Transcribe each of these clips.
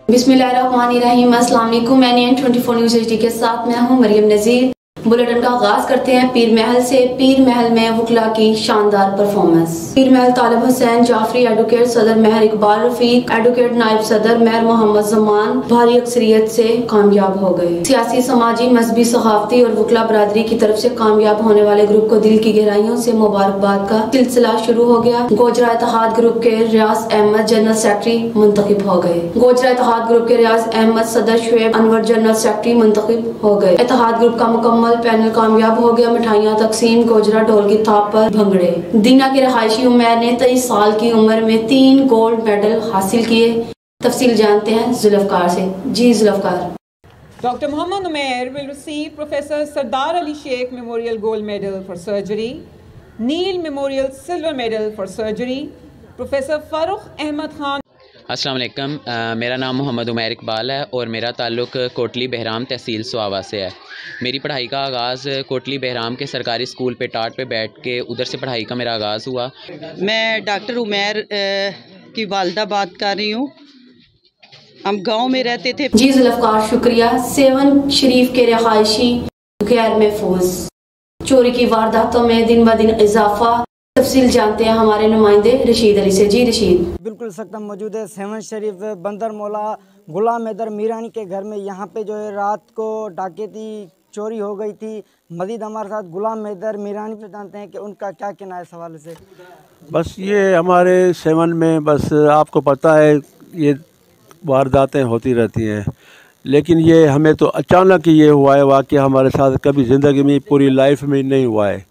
बिस्मिल्लाहिर्रहमानिर्रहीम। अस्सलाम वालेकुम। मैं NN24 न्यूज़ HD के साथ मैं हूं मरियम नज़ीर। बुलेटिन का आगाज करते हैं पीर महल से। पीर महल में वकला की शानदार परफॉर्मेंस। पीर महल तालिब हुसैन जाफरी, एडवोकेट सदर महर इकबाल रफीक, एडवोकेट नायब सदर महर मोहम्मद जमान भारी अक्सरियत से कामयाब हो गए। सियासी, समाजी, मजहबी, सखाफती और वकला बरादरी की तरफ से कामयाब होने वाले ग्रुप को दिल की गहराइयों से मुबारकबाद का सिलसिला शुरू हो गया। गोजरा इत्तेहाद ग्रुप के रियाज अहमद जनरल सेक्रेटरी मुंतखब हो गए। गोजरा इत्तेहाद ग्रुप के रियाज अहमद सदर शुएब अनवर जनरल सेक्रेटरी मुंतखब हो गए। इत्तेहाद ग्रुप का मुकम्मल पैनल कामयाब हो गया। मिठाइयाँ तकसीम, गोजरा ढोल की थाप पर भंगड़े। दीना के रहायशी उमैर ने 23 साल की उम्र में 3 गोल्ड मेडल हासिल किए। तफसील जानते हैं जुल्फकार से। जी Zulfikar. Dr. Muhammad Umair will receive Professor Sardar Ali Sheikh Memorial Gold Medal for Surgery, Neil Memorial Silver Medal for Surgery, Professor Farooq Ahmed Khan। अस्सलाम वालेकुम। मेरा नाम मोहम्मद उमैर इकबाल है और मेरा ताल्लुक़ कोटली बहराम तहसील सुहावा से है। मेरी पढ़ाई का आगाज़ कोटली बहराम के सरकारी स्कूल पे टाट पे बैठ के उधर से पढ़ाई का मेरा आगाज़ हुआ। मैं डॉक्टर उमैर की वालदा बात कर रही हूँ। हम गांव में रहते थे। जी जुल्फकार, शुक्रिया। 7 शरीफ के रहायशी गैर महफूज। चोरी की वारदातों में दिन ब दिन इजाफा। तफसील जानते हैं हमारे नुमाइंदे रशीद अली से। जी रशीद। बिल्कुल सख्त मौजूद है 7 शरीफ बंदर मौला गुलाम हैदर मीरानी के घर में। यहाँ पे जो है रात को डकैती चोरी हो गई थी। मजीद हमारे साथ गुलाम हैदर मीरानी पे जानते हैं कि उनका क्या कहना है इस हवाले से। बस ये हमारे 7 में बस आपको पता है ये वारदातें होती रहती हैं, लेकिन ये हमें तो अचानक ही ये हुआ है वाक़या। हमारे साथ कभी ज़िंदगी में पूरी लाइफ में नहीं हुआ है।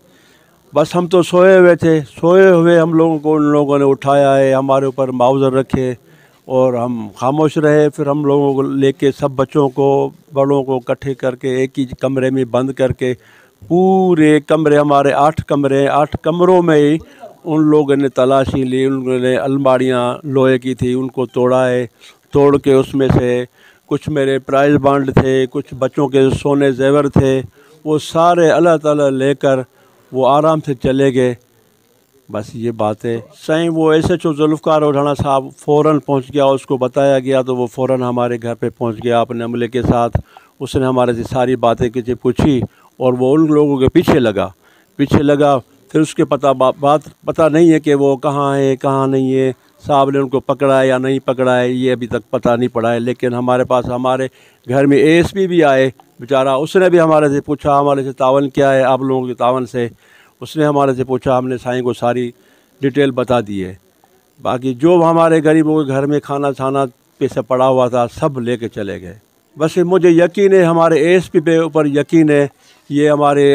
बस हम तो सोए हुए थे, सोए हुए हम लोगों को उन लोगों ने उठाया है, हमारे ऊपर मुआवजा रखे और हम खामोश रहे। फिर हम लोगों को लेके सब बच्चों को बड़ों को इकट्ठे करके एक ही कमरे में बंद करके पूरे कमरे हमारे 8 कमरे 8 कमरों में ही उन लोगों ने तलाशी ली। उन्होंने अलमारियाँ लोहे की थी उनको तोड़ा है। तोड़ के उसमें से कुछ मेरे प्राइज बांड थे, कुछ बच्चों के सोने जेवर थे, वो सारे अलग अलग लेकर वो आराम से चले गए। बस ये बात है। सही वो SHO जुल्फकार ओढ़ाना साहब फ़ौरन पहुंच गया, उसको बताया गया तो वो फ़ौरन हमारे घर पे पहुंच गया अपने अमले के साथ। उसने हमारे से सारी बातें किसी पूछी और वो उन लोगों के पीछे लगा। फिर उसके बात पता नहीं है कि वो कहाँ है कहाँ नहीं है। साहब ने उनको पकड़ा है या नहीं पकड़ा है ये अभी तक पता नहीं पड़ा है। लेकिन हमारे पास हमारे घर में ASP भी आए बेचारा, उसने भी हमारे से पूछा हमारे से तावन क्या है आप लोगों के तावन से। उसने हमारे से पूछा, हमने साईं को सारी डिटेल बता दी है। बाकी जो हमारे गरीबों के घर में खाना छाना पैसा पड़ा हुआ था सब लेके चले गए। बस मुझे यकीन है हमारे ASP पे ऊपर यकीन है। ये हमारे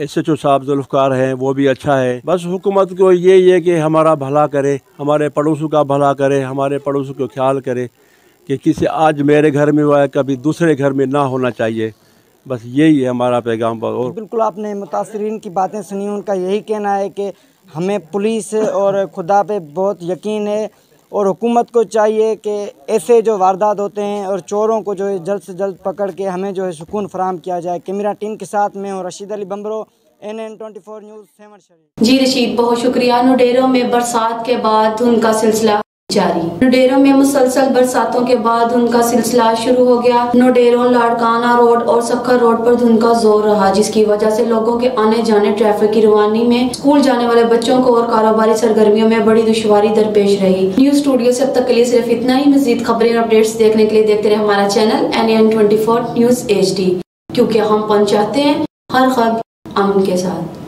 SHO साहब जुल्फकार हैं वो भी अच्छा है। बस हुकूमत को यही है कि हमारा भला करे, हमारे पड़ोसों का भला करे, हमारे पड़ोसों को ख्याल करे कि किसी आज मेरे घर में हुआ है कभी दूसरे घर में ना होना चाहिए। बस यही है हमारा पैगाम। और बिल्कुल आपने मुतासरीन की बातें सुनी, उनका यही कहना है कि हमें पुलिस और खुदा पे बहुत यकीन है और हुकूमत को चाहिए कि ऐसे जो वारदात होते हैं और चोरों को जो है जल्द से जल्द पकड़ के हमें जो है सुकून फराहम किया जाए। कैमरा टीम के साथ मैं हूँ रशीद अली बम्बरो, NN24 न्यूज़ 7 शरीफ। जी रशीद, बहुत शुक्रिया। नुडेरों में बरसात के बाद धुंध का सिलसिला जारी। नुडेरों में मुसलसल बरसातों के बाद धुंध का सिलसिला शुरू हो गया। नुडेरों, लाड़काना रोड और सक्खर रोड पर धुंध का जोर रहा, जिसकी वजह से लोगों के आने जाने, ट्रैफिक की रवानी में, स्कूल जाने वाले बच्चों को और कारोबारी सरगर्मियों में बड़ी दुश्वारी दरपेश रही। न्यूज स्टूडियो से अब तक के लिए सिर्फ इतना ही। मजीद खबरें और अपडेट्स देखने के लिए देखते रहे हमारा चैनल NN24 न्यूज़ HD, क्योंकि हम पहुँचाते हैं हर खबर अमन के साथ।